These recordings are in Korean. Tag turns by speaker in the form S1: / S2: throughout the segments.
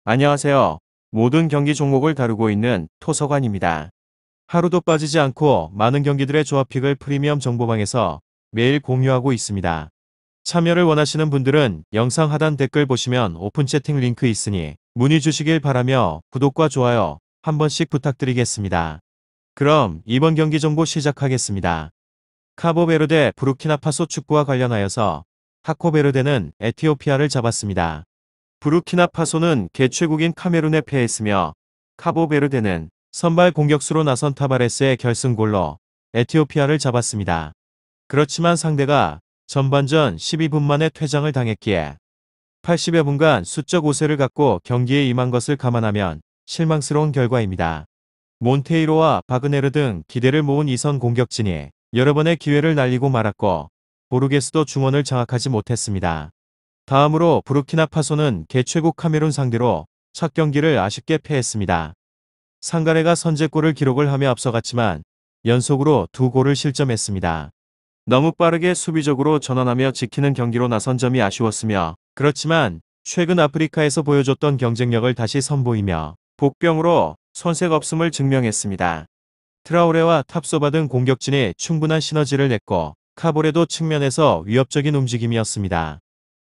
S1: 안녕하세요. 모든 경기 종목을 다루고 있는 토서관입니다. 하루도 빠지지 않고 많은 경기들의 조합픽을 프리미엄 정보방에서 매일 공유하고 있습니다. 참여를 원하시는 분들은 영상 하단 댓글 보시면 오픈 채팅 링크 있으니 문의 주시길 바라며 구독과 좋아요 한 번씩 부탁드리겠습니다. 그럼 이번 경기 정보 시작하겠습니다. 카보베르데 부르키나파소 축구와 관련하여서 카코베르데는 에티오피아를 잡았습니다. 부르키나파소는 개최국인 카메룬에 패했으며 카보베르데는 선발 공격수로 나선 타바레스의 결승골로 에티오피아를 잡았습니다. 그렇지만 상대가 전반전 12분 만에 퇴장을 당했기에 80여 분간 수적 우세를 갖고 경기에 임한 것을 감안하면 실망스러운 결과입니다. 몬테이로와 바그네르 등 기대를 모은 이선 공격진이 여러 번의 기회를 날리고 말았고 보르게스도 중원을 장악하지 못했습니다. 다음으로 부르키나파소는 개최국 카메룬 상대로 첫 경기를 아쉽게 패했습니다. 상가레가 선제골을 기록을 하며 앞서갔지만 연속으로 두 골을 실점했습니다. 너무 빠르게 수비적으로 전환하며 지키는 경기로 나선 점이 아쉬웠으며 그렇지만 최근 아프리카에서 보여줬던 경쟁력을 다시 선보이며 복병으로 손색 없음을 증명했습니다. 트라우레와 탑소바 등 공격진이 충분한 시너지를 냈고 카보레도 측면에서 위협적인 움직임이었습니다.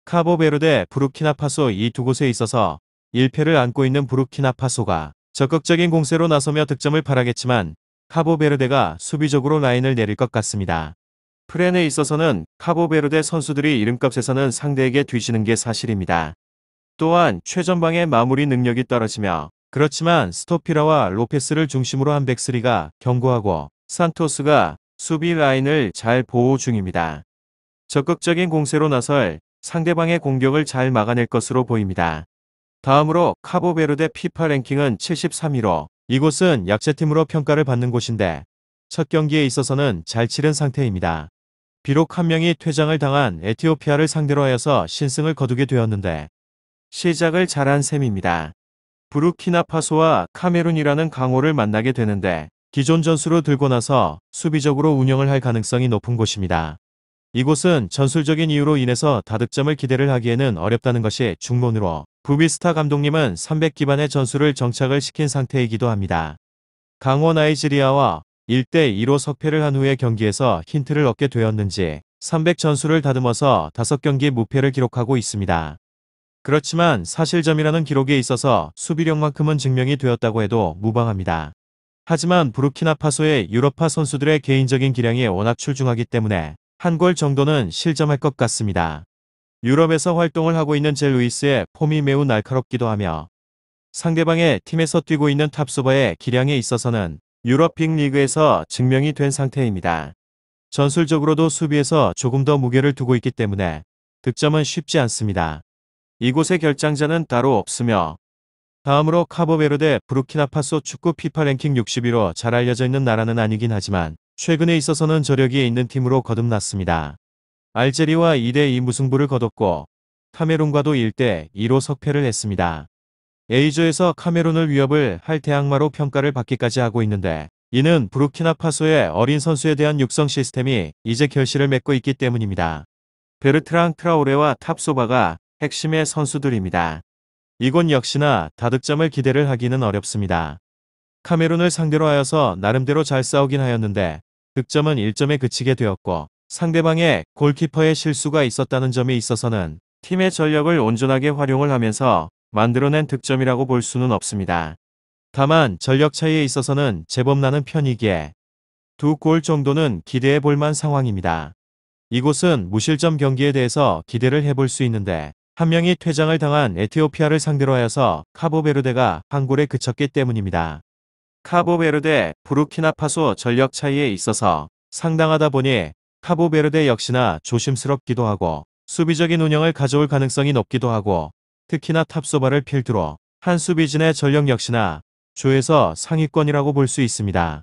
S1: 카보베르데, 부르키나파소 이 두 곳에 있어서 1패를 안고 있는 부르키나파소가 적극적인 공세로 나서며 득점을 바라겠지만 카보베르데가 수비적으로 라인을 내릴 것 같습니다. 플랜에 있어서는 카보베르데 선수들이 이름값에서는 상대에게 뒤지는 게 사실입니다. 또한 최전방의 마무리 능력이 떨어지며 그렇지만 스토피라와 로페스를 중심으로 한 백스리가 견고하고 산토스가 수비 라인을 잘 보호 중입니다. 적극적인 공세로 나설 상대방의 공격을 잘 막아낼 것으로 보입니다. 다음으로 카보베르데 피파 랭킹은 73위로 이곳은 약체팀으로 평가를 받는 곳인데 첫 경기에 있어서는 잘 치른 상태입니다. 비록 한 명이 퇴장을 당한 에티오피아를 상대로 하여서 신승을 거두게 되었는데 시작을 잘한 셈입니다. 부르키나파소와 카메룬이라는 강호를 만나게 되는데 기존 전술을 들고 나서 수비적으로 운영을 할 가능성이 높은 곳입니다. 이곳은 전술적인 이유로 인해서 다득점을 기대를 하기에는 어렵다는 것이 중론으로 부비스타 감독님은 300 기반의 전술을 정착을 시킨 상태이기도 합니다. 강호 나이지리아와 1대2로 석패를 한 후의 경기에서 힌트를 얻게 되었는지 300 전술을 다듬어서 5경기 무패를 기록하고 있습니다. 그렇지만 사실점이라는 기록에 있어서 수비력만큼은 증명이 되었다고 해도 무방합니다. 하지만 부르키나파소의 유럽파 선수들의 개인적인 기량이 워낙 출중하기 때문에 한 골 정도는 실점할 것 같습니다. 유럽에서 활동을 하고 있는 제 루이스의 폼이 매우 날카롭기도 하며 상대방의 팀에서 뛰고 있는 탑소바의 기량에 있어서는 유럽 빅리그에서 증명이 된 상태입니다. 전술적으로도 수비에서 조금 더 무게를 두고 있기 때문에 득점은 쉽지 않습니다. 이곳의 결장자는 따로 없으며 다음으로 카보베르데, 부르키나파소 축구 피파 랭킹 60위로 잘 알려져 있는 나라는 아니긴 하지만 최근에 있어서는 저력이 있는 팀으로 거듭났습니다. 알제리와 2대2 무승부를 거뒀고 카메룬과도 1대2로 석패를 했습니다. A조에서 카메룬을 위협을 할 대항마로 평가를 받기까지 하고 있는데 이는 부르키나파소의 어린 선수에 대한 육성 시스템이 이제 결실을 맺고 있기 때문입니다. 베르트랑 트라오레와 탑소바가 핵심의 선수들입니다. 이곳 역시나 다득점을 기대를 하기는 어렵습니다. 카메룬을 상대로 하여서 나름대로 잘 싸우긴 하였는데 득점은 1점에 그치게 되었고 상대방의 골키퍼의 실수가 있었다는 점에 있어서는 팀의 전력을 온전하게 활용을 하면서 만들어낸 득점이라고 볼 수는 없습니다. 다만 전력 차이에 있어서는 제법 나는 편이기에 두 골 정도는 기대해 볼만 상황입니다. 이곳은 무실점 경기에 대해서 기대를 해볼 수 있는데 한 명이 퇴장을 당한 에티오피아를 상대로 하여서 카보베르데가 한 골에 그쳤기 때문입니다. 카보베르데, 부르키나파소 전력 차이에 있어서 상당하다 보니 카보베르데 역시나 조심스럽기도 하고 수비적인 운영을 가져올 가능성이 높기도 하고 특히나 탑소바를 필두로 한 수비진의 전력 역시나 조에서 상위권이라고 볼 수 있습니다.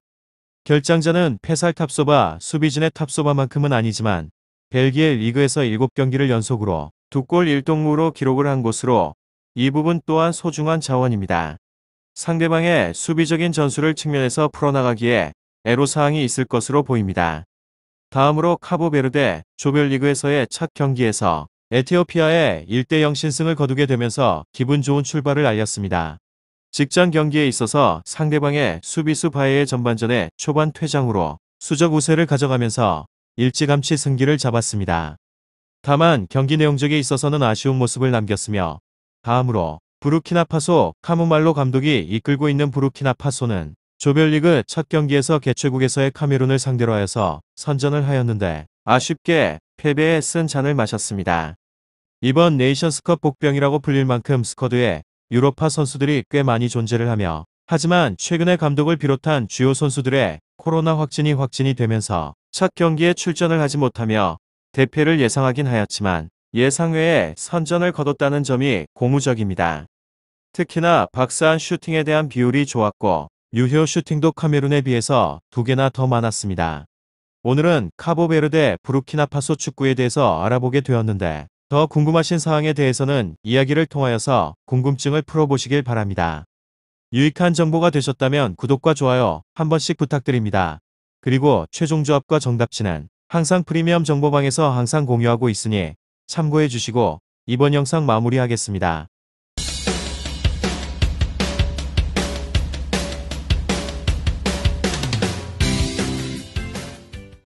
S1: 결장자는 페살 탑소바, 수비진의 탑소바만큼은 아니지만 벨기에 리그에서 7경기를 연속으로 2골 1동무로 기록을 한 곳으로 이 부분 또한 소중한 자원입니다. 상대방의 수비적인 전술을 측면에서 풀어나가기에 애로사항이 있을 것으로 보입니다. 다음으로 카보베르데, 조별리그에서의 첫 경기에서 에티오피아에 1대0 신승을 거두게 되면서 기분 좋은 출발을 알렸습니다. 직전 경기에 있어서 상대방의 수비수 바에의 전반전에 초반 퇴장으로 수적 우세를 가져가면서 일찌감치 승기를 잡았습니다. 다만 경기 내용적에 있어서는 아쉬운 모습을 남겼으며 다음으로 부르키나파소 카무말로 감독이 이끌고 있는 부르키나파소는 조별리그 첫 경기에서 개최국에서의 카메룬을 상대로 하여서 선전을 하였는데 아쉽게 패배에 쓴 잔을 마셨습니다. 이번 네이션스컵 복병이라고 불릴 만큼 스쿼드에 유로파 선수들이 꽤 많이 존재를 하며 하지만 최근에 감독을 비롯한 주요 선수들의 코로나 확진이 되면서 첫 경기에 출전을 하지 못하며 대패를 예상하긴 하였지만 예상외에 선전을 거뒀다는 점이 고무적입니다. 특히나 박스안 슈팅에 대한 비율이 좋았고 유효 슈팅도 카메룬에 비해서 2개나 더 많았습니다. 오늘은 카보베르데 부르키나파소 축구에 대해서 알아보게 되었는데 더 궁금하신 사항에 대해서는 이야기를 통하여서 궁금증을 풀어보시길 바랍니다. 유익한 정보가 되셨다면 구독과 좋아요 한 번씩 부탁드립니다. 그리고 최종 조합과 정답치는 항상 프리미엄 정보방에서 항상 공유하고 있으니 참고해 주시고 이번 영상 마무리하겠습니다.